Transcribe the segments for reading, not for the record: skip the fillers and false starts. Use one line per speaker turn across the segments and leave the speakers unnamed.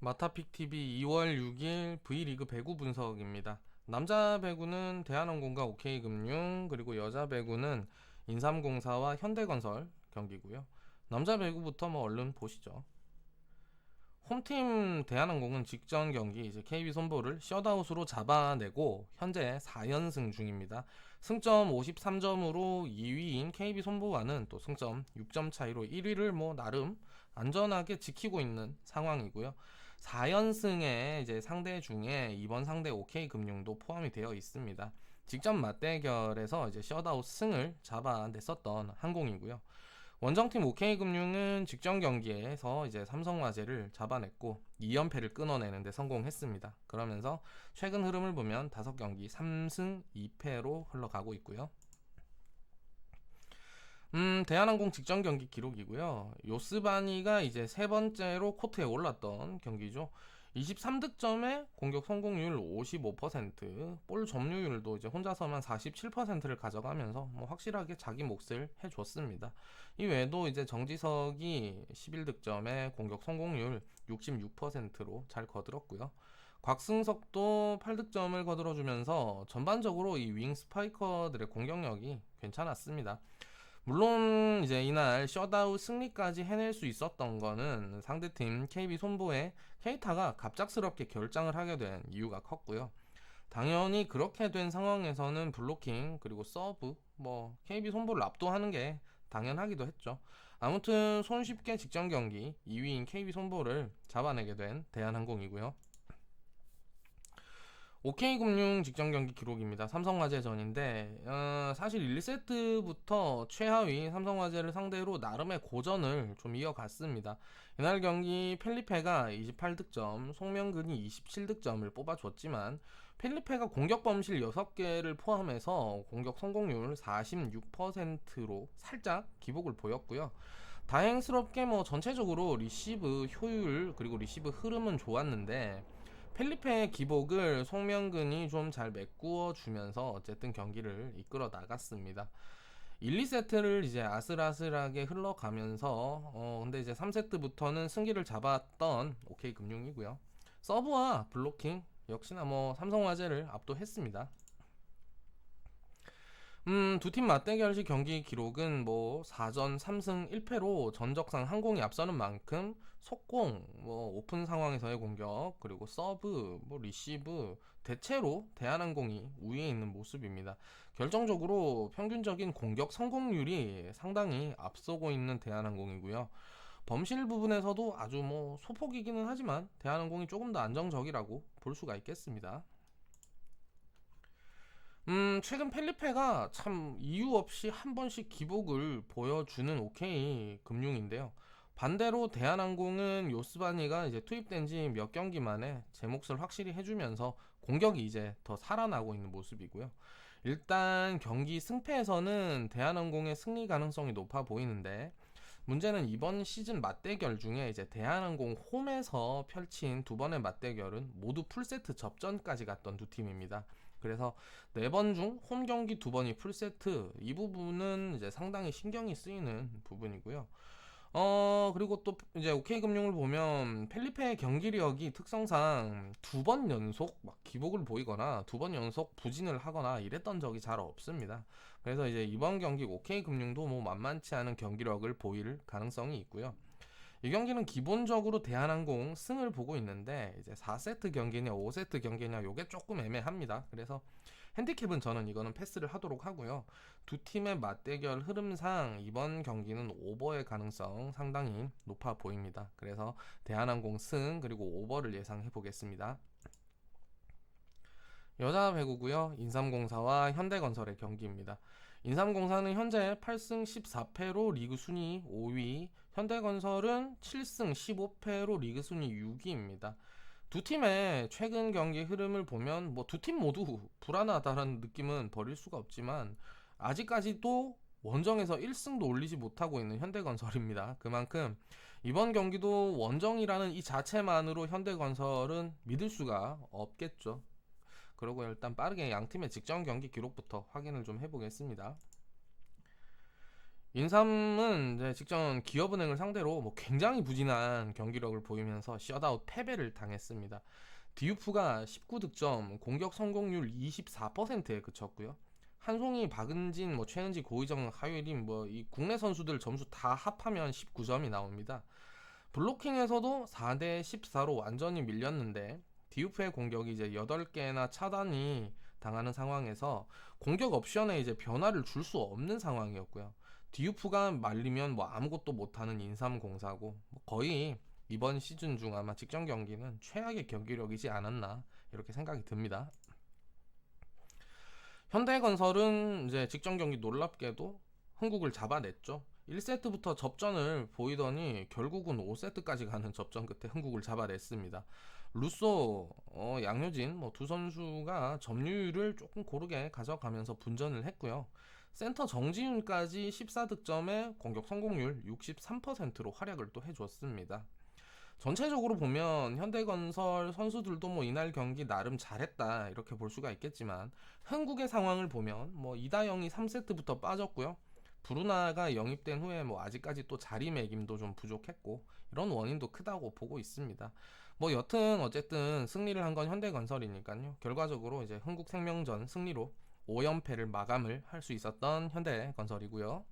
마타픽TV 2월 6일 V리그 배구 분석입니다. 남자 배구는 대한항공과 OK금융, 그리고 여자 배구는 인삼공사와 현대건설 경기고요. 남자 배구부터 얼른 보시죠. 홈팀 대한항공은 직전 경기 이제 KB 손보를 셧아웃으로 잡아내고 현재 4연승 중입니다. 승점 53점으로 2위인 KB 손보와는 또 승점 6점 차이로 1위를 나름 안전하게 지키고 있는 상황이고요. 4연승의 이제 상대 중에 이번 상대 OK금융도 포함이 되어 있습니다. 직전 맞대결에서 이제 셧아웃 승을 잡아냈었던 항공이고요. 원정팀 OK금융은 직전 경기에서 이제 삼성화재를 잡아냈고 2연패를 끊어내는데 성공했습니다. 그러면서 최근 흐름을 보면 5경기 3승 2패로 흘러가고 있고요. 대한항공 직전 경기 기록이고요. 요스바니가 이제 세 번째로 코트에 올랐던 경기죠. 23득점에 공격 성공률 55%, 볼 점유율도 이제 혼자서만 47%를 가져가면서 확실하게 자기 몫을 해줬습니다. 이 외에도 이제 정지석이 11득점에 공격 성공률 66%로 잘 거들었고요. 곽승석도 8득점을 거들어주면서 전반적으로 이 윙 스파이커들의 공격력이 괜찮았습니다. 물론 이제 이날 셧아웃 승리까지 해낼 수 있었던 거는 상대팀 KB 손보의 케이타가 갑작스럽게 결장을 하게 된 이유가 컸고요. 당연히 그렇게 된 상황에서는 블로킹 그리고 서브 KB 손보를 압도하는 게 당연하기도 했죠. 아무튼 손쉽게 직전 경기 2위인 KB 손보를 잡아내게 된 대한항공이고요. OK금융 직전 경기 기록입니다. 삼성화재전인데 사실 1세트부터 최하위 삼성화재를 상대로 나름의 고전을 좀 이어갔습니다. 이날 경기 펠리페가 28득점, 송명근이 27득점을 뽑아줬지만 펠리페가 공격 범실 6개를 포함해서 공격 성공률 46%로 살짝 기복을 보였고요. 다행스럽게 전체적으로 리시브 효율 그리고 리시브 흐름은 좋았는데 펠리페의 기복을 송명근이 좀 잘 메꾸어 주면서 어쨌든 경기를 이끌어 나갔습니다. 1, 2세트를 이제 아슬아슬하게 흘러가면서 근데 이제 3세트부터는 승기를 잡았던 OK금융이고요. 서브와 블로킹 역시나 삼성화재를 압도했습니다. 두 팀 맞대결 시 경기 기록은 4전 3승 1패로 전적상 항공이 앞서는 만큼 속공, 오픈 상황에서의 공격, 그리고 서브, 리시브 대체로 대한항공이 우위에 있는 모습입니다. 결정적으로 평균적인 공격 성공률이 상당히 앞서고 있는 대한항공이고요. 범실 부분에서도 아주 소폭이기는 하지만 대한항공이 조금 더 안정적이라고 볼 수가 있겠습니다. 최근 펠리페가 참 이유 없이 한 번씩 기복을 보여주는 OK 금융인데요. 반대로 대한항공은 요스바니가 이제 투입된 지 몇 경기 만에 제 몫을 확실히 해주면서 공격이 이제 더 살아나고 있는 모습이고요. 일단 경기 승패에서는 대한항공의 승리 가능성이 높아 보이는데 문제는 이번 시즌 맞대결 중에 이제 대한항공 홈에서 펼친 두 번의 맞대결은 모두 풀세트 접전까지 갔던 두 팀입니다. 그래서 4번 중 홈 경기 2번이 풀세트, 이 부분은 이제 상당히 신경이 쓰이는 부분이고요. 그리고 또 이제 OK금융을 보면 펠리페의 경기력이 특성상 2번 연속 기복을 보이거나 2번 연속 부진을 하거나 이랬던 적이 잘 없습니다. 그래서 이제 이번 경기 OK금융도 만만치 않은 경기력을 보일 가능성이 있고요. 이 경기는 기본적으로 대한항공 승을 보고 있는데 이제 4세트 경기냐 5세트 경기냐 요게 조금 애매합니다. 그래서 핸디캡은 저는 이거는 패스를 하도록 하고요. 두 팀의 맞대결 흐름상 이번 경기는 오버의 가능성 상당히 높아 보입니다. 그래서 대한항공 승 그리고 오버를 예상해 보겠습니다. 여자 배구고요. 인삼공사와 현대건설의 경기입니다. 인삼공사는 현재 8승 14패로 리그 순위 5위, 현대건설은 7승 15패로 리그 순위 6위입니다. 두 팀의 최근 경기 흐름을 보면 두 팀 모두 불안하다는 느낌은 버릴 수가 없지만 아직까지도 원정에서 1승도 올리지 못하고 있는 현대건설입니다. 그만큼 이번 경기도 원정이라는 이 자체만으로 현대건설은 믿을 수가 없겠죠. 그리고 일단 빠르게 양팀의 직전 경기 기록부터 확인을 좀 해보겠습니다. 인삼은 이제 직전 기업은행을 상대로 뭐 굉장히 부진한 경기력을 보이면서 셧아웃 패배를 당했습니다. 디유프가 19득점, 공격 성공률 24%에 그쳤고요. 한송이, 박은진, 뭐 최은지, 고의정, 하유림 뭐 이 국내 선수들 점수 다 합하면 19점이 나옵니다. 블로킹에서도 4대 14로 완전히 밀렸는데 디우프의 공격이 이제 8개나 차단이 당하는 상황에서 공격 옵션에 이제 변화를 줄 수 없는 상황이었고요. 디우프가 말리면 뭐 아무것도 못하는 인삼공사고 뭐 거의 이번 시즌 중 아마 직전 경기는 최악의 경기력이지 않았나 이렇게 생각이 듭니다. 현대건설은 이제 직전 경기 놀랍게도 흥국을 잡아냈죠. 1세트부터 접전을 보이더니 결국은 5세트까지 가는 접전 끝에 흥국을 잡아냈습니다. 루소, 양효진 두 선수가 점유율을 조금 고르게 가져가면서 분전을 했고요. 센터 정지윤까지 14득점에 공격 성공률 63%로 활약을 또 해줬습니다. 전체적으로 보면 현대건설 선수들도 이날 경기 나름 잘했다 이렇게 볼 수가 있겠지만 흥국의 상황을 보면 이다영이 3세트부터 빠졌고요. 브루나가 영입된 후에 아직까지 또 자리매김도 좀 부족했고 이런 원인도 크다고 보고 있습니다. 여튼 어쨌든 승리를 한 건 현대건설이니까요. 결과적으로 이제 흥국생명전 승리로 5연패를 마감을 할 수 있었던 현대건설이고요.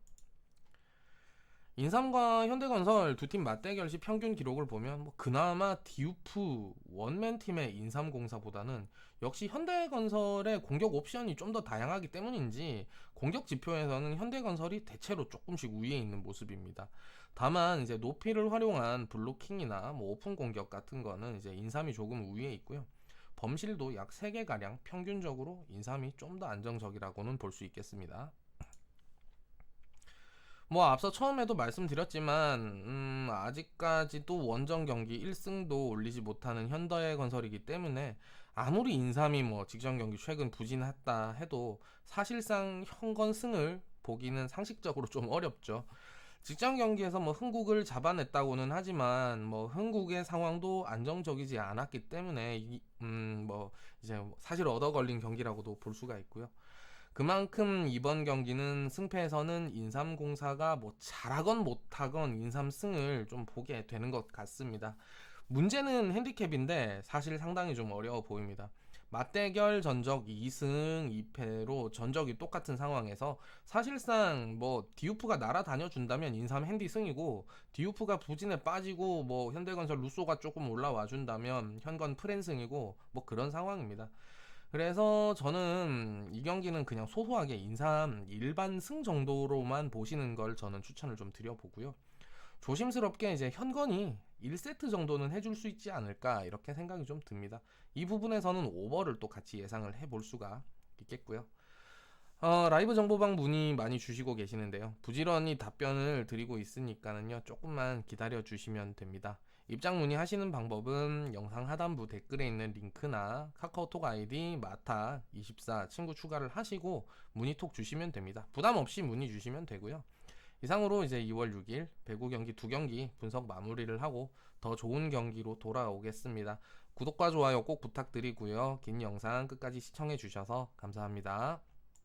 인삼과 현대건설 두 팀 맞대결 시 평균 기록을 보면 그나마 디우프 원맨팀의 인삼공사보다는 역시 현대건설의 공격 옵션이 좀 더 다양하기 때문인지 공격 지표에서는 현대건설이 대체로 조금씩 위에 있는 모습입니다. 다만 이제 높이를 활용한 블로킹이나 오픈 공격 같은 거는 이제 인삼이 조금 위에 있고요. 범실도 약 3개 가량 평균적으로 인삼이 좀 더 안정적이라고는 볼 수 있겠습니다. 앞서 처음에도 말씀드렸지만 아직까지도 원정 경기 1승도 올리지 못하는 현대건설이기 때문에 아무리 인삼이 직전 경기 최근 부진했다 해도 사실상 현건승을 보기는 상식적으로 좀 어렵죠. 직전 경기에서 흥국을 잡아냈다고는 하지만 흥국의 상황도 안정적이지 않았기 때문에 이제 사실 얻어 걸린 경기라고도 볼 수가 있고요. 그만큼 이번 경기는 승패에서는 인삼공사가 잘하건 못하건 인삼승을 좀 보게 되는 것 같습니다. 문제는 핸디캡인데 사실 상당히 좀 어려워 보입니다. 맞대결 전적 2승 2패로 전적이 똑같은 상황에서 사실상 디우프가 날아다녀 준다면 인삼 핸디 승이고 디우프가 부진에 빠지고 현대건설 루소가 조금 올라와 준다면 현건 프렌 승이고 그런 상황입니다. 그래서 저는 이 경기는 그냥 소소하게 인삼 일반 승 정도로만 보시는 걸 저는 추천을 좀 드려보고요. 조심스럽게 이제 현건이 1세트 정도는 해줄 수 있지 않을까 이렇게 생각이 좀 듭니다. 이 부분에서는 오버를 또 같이 예상을 해볼 수가 있겠고요. 라이브 정보방 문의 많이 주시고 계시는데요. 부지런히 답변을 드리고 있으니까는요. 조금만 기다려 주시면 됩니다. 입장 문의하시는 방법은 영상 하단부 댓글에 있는 링크나 카카오톡 아이디 마타24 친구 추가를 하시고 문의톡 주시면 됩니다. 부담 없이 문의 주시면 되고요. 이상으로 이제 2월 6일 배구 경기 2경기 분석 마무리를 하고 더 좋은 경기로 돌아오겠습니다. 구독과 좋아요 꼭 부탁드리고요. 긴 영상 끝까지 시청해 주셔서 감사합니다.